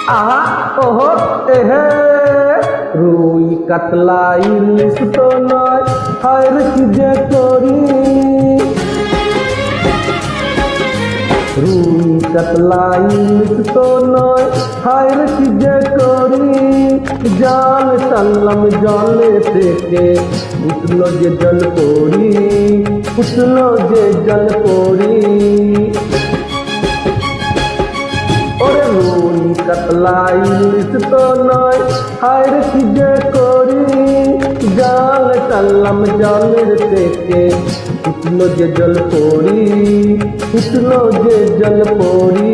আহা ওহো এহে রুই কাতলা ইলিশ তো নয় হায় কি যে করি রুই কাতলা ইলিশ তো নয় হায় কি যে করি জাল টানলাম জলে থেকে উঠলো যে জল পড়ি উঠলো যে জল পড়ি ওরে রুই কাতলা ইলিশ তো নয় হায় কি যে করি জাল টানলাম জলের থেকে উঠলো যে জল পড়ি উঠলো যে জল পড়ি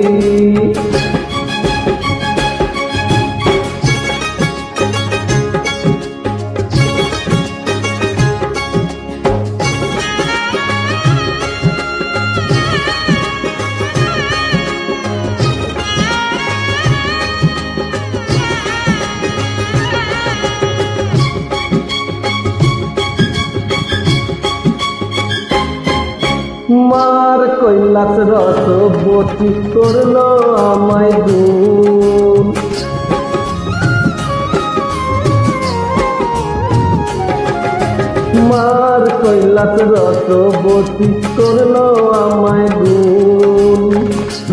মার কৈলাস রস বতি করলো আমায় গুণ মার কৈলাস রস বতি করলো আমায় গুণ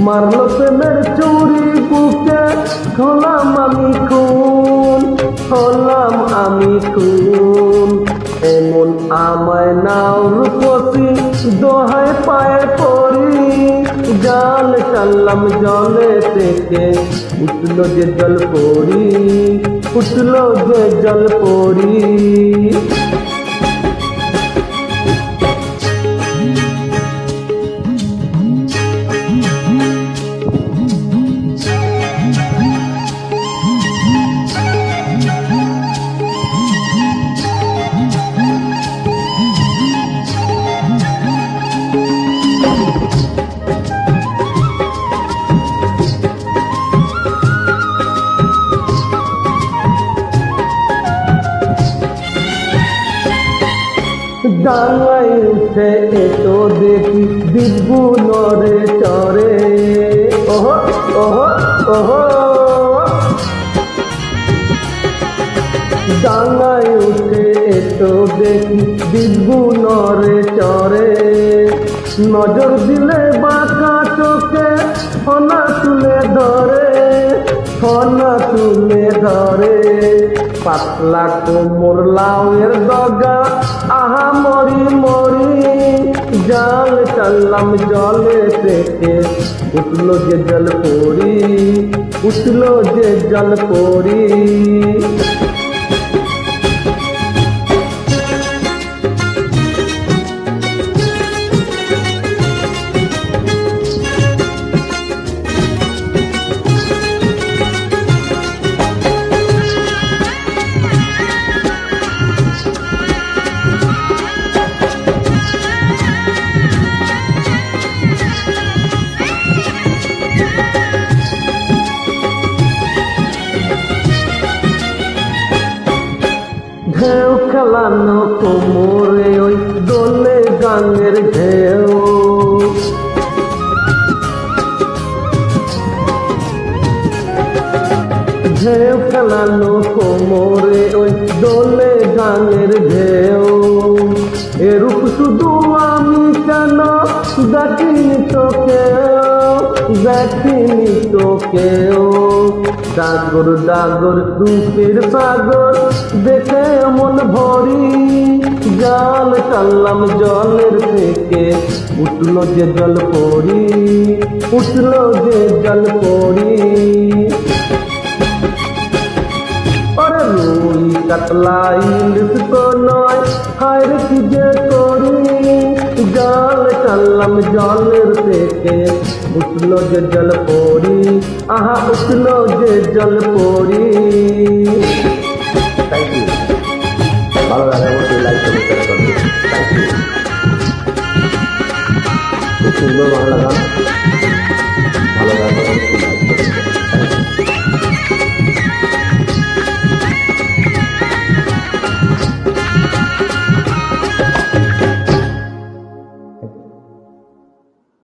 মারলো প্রেমের চুরি বুকে হলাম আমি খুন হলাম আমি খুন এমন আমায় নাও রূপসী দোহায় পায়ে পড়ি জাল টানলাম জলে থেকে উঠলো যে জল পড়ি উঠলো যে জল পড়ি ডাঙায় উঠে এতো দেখি দিব্যু নরে চরে ওহো ওহো ওহো ডাঙায় উঠে এতো দেখি দিব্যু নরে চরে নজর দিলে বাঁকা চোখে ফনা তুলে ধরে ফনা তুলে ধরে পাতলা কোমর লাউয়ের ডগা আহা মরি মরি জাল টানলাম জলে থেকে উঠলো যে জল পড়ি উঠলো যে জল পড়ি ঢেউ খেলানো কোমরে ওই দোলে গানের ঢেউ ঢেউ খেলানো কোমরে ওই দোলে গানের ঢেউ এরূপ শুধু আমি কেন দেখিনি তোকেও ডাগর ডাগর রূপের সাগর দেখে মন ভরি জাল টানলাম জলের থেকে উঠলো যে জল পড়ি উঠলো যে জল পড়ি ওরে রুই কাতলা ইলিশ তো নয় হায় কি যে করি জাল টানলাম জলের থেকে উঠলো যে জল পড়ি আহা উঠলো যে জল পড়ি থ্যাংক ইউ ভালো লাগে অবশ্যই লাইক করবেন থ্যাংক ইউ খুব সুন্দর বাংলা গান ভালো লাগে অবশ্যই লাইক করবেন